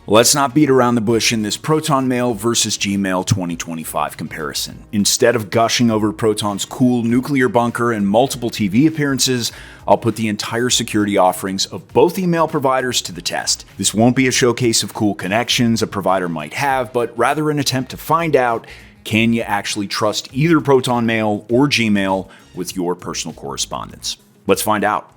Let's not beat around the bush in this Proton Mail versus Gmail 2025 comparison. Instead of gushing over Proton's cool nuclear bunker and multiple TV appearances, I'll put the entire security offerings of both email providers to the test. This won't be a showcase of cool connections a provider might have, but rather an attempt to find out, can you actually trust either Proton Mail or Gmail with your personal correspondence? Let's find out.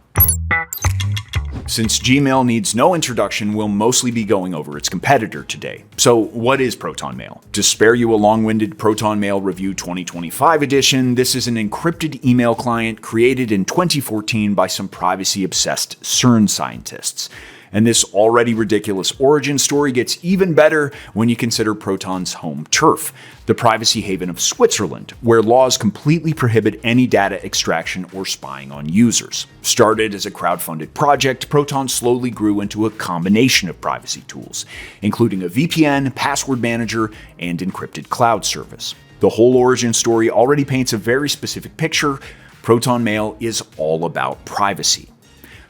Since Gmail needs no introduction, we'll mostly be going over its competitor today. So what is Proton Mail? To spare you a long-winded Proton Mail Review 2025 edition, this is an encrypted email client created in 2014 by some privacy-obsessed CERN scientists. And this already ridiculous origin story gets even better when you consider Proton's home turf, the privacy haven of Switzerland, where laws completely prohibit any data extraction or spying on users. Started as a crowdfunded project, Proton slowly grew into a combination of privacy tools, including a VPN, password manager, and encrypted cloud service. The whole origin story already paints a very specific picture. Proton Mail is all about privacy.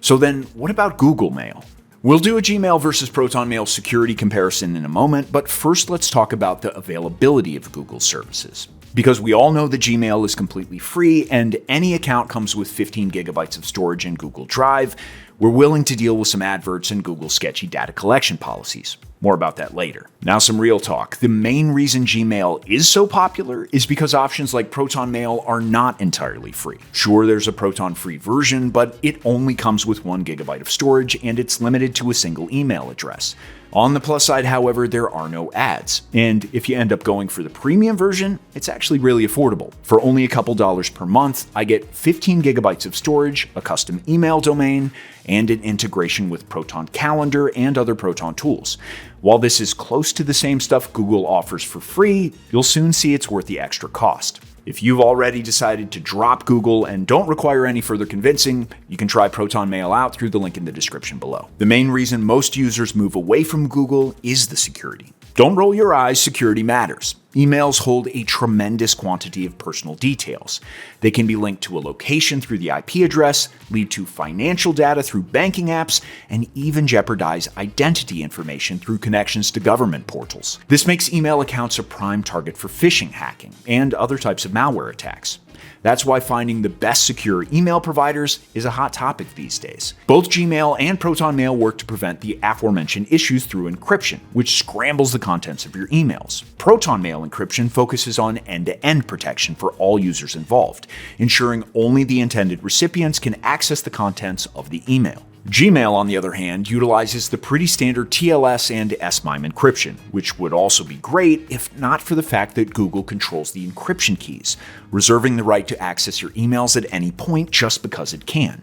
So then, what about Google Mail? We'll do a Gmail versus Proton Mail security comparison in a moment, but first let's talk about the availability of Google services. Because we all know that Gmail is completely free and any account comes with 15 gigabytes of storage in Google Drive, we're willing to deal with some adverts and Google's sketchy data collection policies. More about that later. Now some real talk. The main reason Gmail is so popular is because options like Proton Mail are not entirely free. Sure, there's a Proton free version, but it only comes with 1 gigabyte of storage and it's limited to a single email address. On the plus side, however, there are no ads. And if you end up going for the premium version, it's actually really affordable. For only a couple dollars per month, I get 15 gigabytes of storage, a custom email domain, and an integration with Proton Calendar and other Proton tools. While this is close to the same stuff Google offers for free, you'll soon see it's worth the extra cost. If you've already decided to drop Google and don't require any further convincing, you can try Proton Mail out through the link in the description below. The main reason most users move away from Google is the security. Don't roll your eyes, security matters. Emails hold a tremendous quantity of personal details. They can be linked to a location through the IP address, lead to financial data through banking apps, and even jeopardize identity information through connections to government portals. This makes email accounts a prime target for phishing, hacking, and other types of malware attacks. That's why finding the best secure email providers is a hot topic these days. Both Gmail and Proton Mail work to prevent the aforementioned issues through encryption, which scrambles the contents of your emails. Proton Mail encryption focuses on end-to-end protection for all users involved, ensuring only the intended recipients can access the contents of the email. Gmail, on the other hand, utilizes the pretty standard TLS and SMIME encryption, which would also be great if not for the fact that Google controls the encryption keys, reserving the right to access your emails at any point just because it can,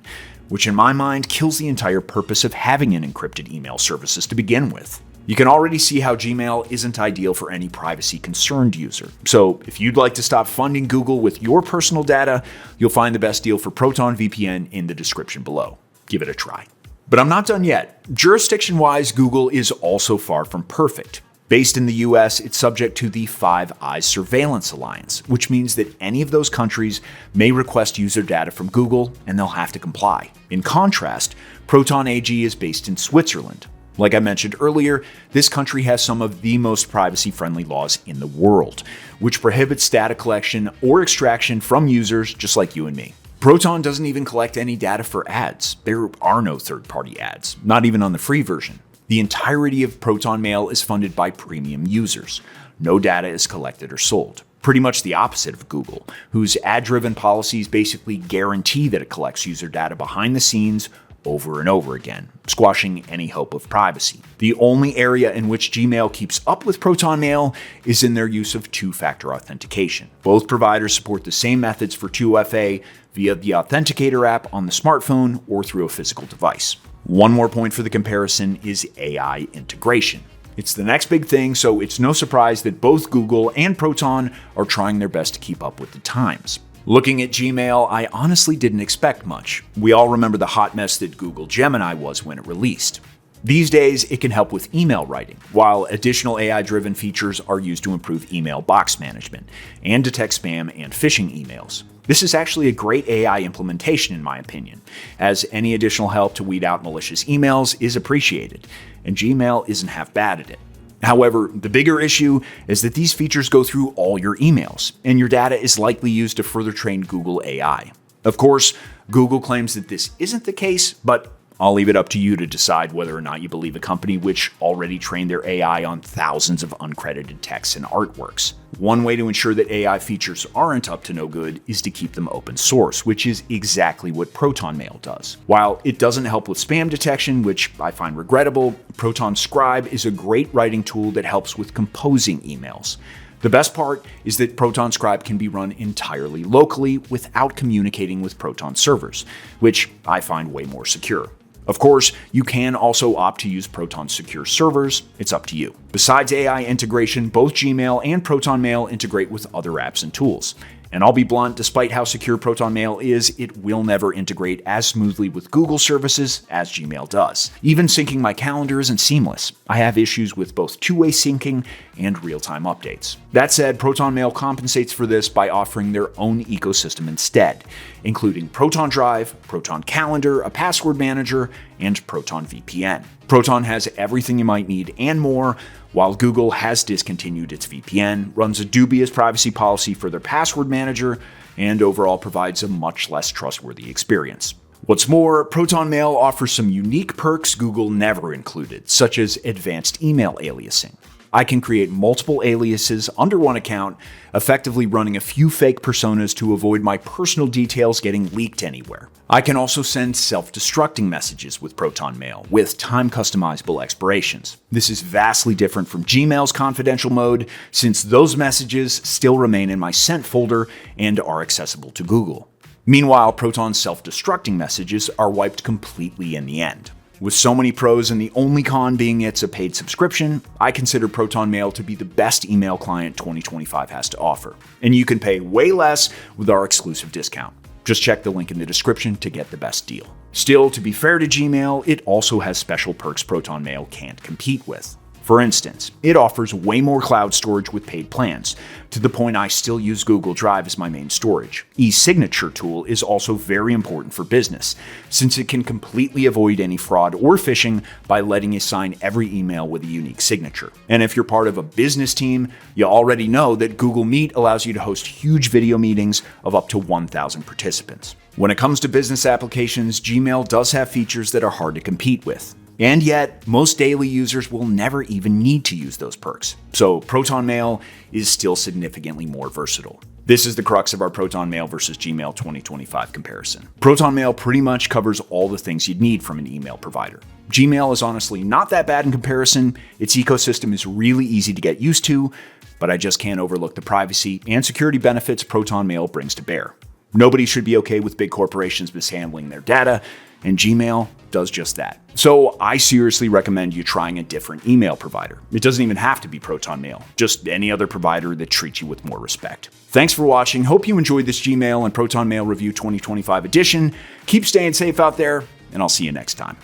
which in my mind kills the entire purpose of having an encrypted email services to begin with. You can already see how Gmail isn't ideal for any privacy-concerned user. So if you'd like to stop funding Google with your personal data, you'll find the best deal for Proton VPN in the description below. Give it a try. But I'm not done yet. Jurisdiction-wise, Google is also far from perfect. Based in the US, it's subject to the Five Eyes Surveillance Alliance, which means that any of those countries may request user data from Google and they'll have to comply. In contrast, Proton AG is based in Switzerland. Like I mentioned earlier, this country has some of the most privacy-friendly laws in the world, which prohibits data collection or extraction from users just like you and me. Proton doesn't even collect any data for ads. There are no third-party ads, not even on the free version. The entirety of Proton Mail is funded by premium users. No data is collected or sold. Pretty much the opposite of Google, whose ad-driven policies basically guarantee that it collects user data behind the scenes over and over again, squashing any hope of privacy. The only area in which Gmail keeps up with Proton Mail is in their use of two-factor authentication. Both providers support the same methods for 2FA via the Authenticator app on the smartphone or through a physical device. One more point for the comparison is AI integration. It's the next big thing, so it's no surprise that both Google and Proton are trying their best to keep up with the times. Looking at Gmail, I honestly didn't expect much. We all remember the hot mess that Google Gemini was when it released. These days, it can help with email writing, while additional AI-driven features are used to improve email box management and detect spam and phishing emails. This is actually a great AI implementation in my opinion, as any additional help to weed out malicious emails is appreciated, and Gmail isn't half bad at it. However, the bigger issue is that these features go through all your emails, and your data is likely used to further train Google AI. Of course, Google claims that this isn't the case, but I'll leave it up to you to decide whether or not you believe a company which already trained their AI on thousands of uncredited texts and artworks. One way to ensure that AI features aren't up to no good is to keep them open source, which is exactly what Proton Mail does. While it doesn't help with spam detection, which I find regrettable, Proton Scribe is a great writing tool that helps with composing emails. The best part is that Proton Scribe can be run entirely locally without communicating with Proton servers, which I find way more secure. Of course, you can also opt to use Proton Secure servers. It's up to you. Besides AI integration, both Gmail and Proton Mail integrate with other apps and tools. And I'll be blunt, despite how secure Proton Mail is, it will never integrate as smoothly with Google services as Gmail does. Even syncing my calendar isn't seamless. I have issues with both two-way syncing and real-time updates. That said, Proton Mail compensates for this by offering their own ecosystem instead, including Proton Drive, Proton Calendar, a password manager, and Proton VPN. Proton has everything you might need and more, while Google has discontinued its VPN, runs a dubious privacy policy for their password manager, and overall provides a much less trustworthy experience. What's more, Proton Mail offers some unique perks Google never included, such as advanced email aliasing. I can create multiple aliases under one account, effectively running a few fake personas to avoid my personal details getting leaked anywhere. I can also send self-destructing messages with Proton Mail, with time-customizable expirations. This is vastly different from Gmail's confidential mode, since those messages still remain in my sent folder and are accessible to Google. Meanwhile, Proton's self-destructing messages are wiped completely in the end. With so many pros and the only con being it's a paid subscription, I consider Proton Mail to be the best email client 2025 has to offer. And you can pay way less with our exclusive discount. Just check the link in the description to get the best deal. Still, to be fair to Gmail, it also has special perks Proton Mail can't compete with. For instance, it offers way more cloud storage with paid plans, to the point I still use Google Drive as my main storage. E-signature tool is also very important for business, since it can completely avoid any fraud or phishing by letting you sign every email with a unique signature. And if you're part of a business team, you already know that Google Meet allows you to host huge video meetings of up to 1,000 participants. When it comes to business applications, Gmail does have features that are hard to compete with. And yet, most daily users will never even need to use those perks. So Proton Mail is still significantly more versatile. This is the crux of our Proton Mail versus Gmail 2025 comparison. Proton Mail pretty much covers all the things you'd need from an email provider. Gmail is honestly not that bad in comparison. Its ecosystem is really easy to get used to, but I just can't overlook the privacy and security benefits Proton Mail brings to bear. Nobody should be okay with big corporations mishandling their data, and Gmail does just that. So I seriously recommend you trying a different email provider. It doesn't even have to be Proton Mail, just any other provider that treats you with more respect. Thanks for watching. Hope you enjoyed this Gmail and Proton Mail Review 2025 edition. Keep staying safe out there, and I'll see you next time.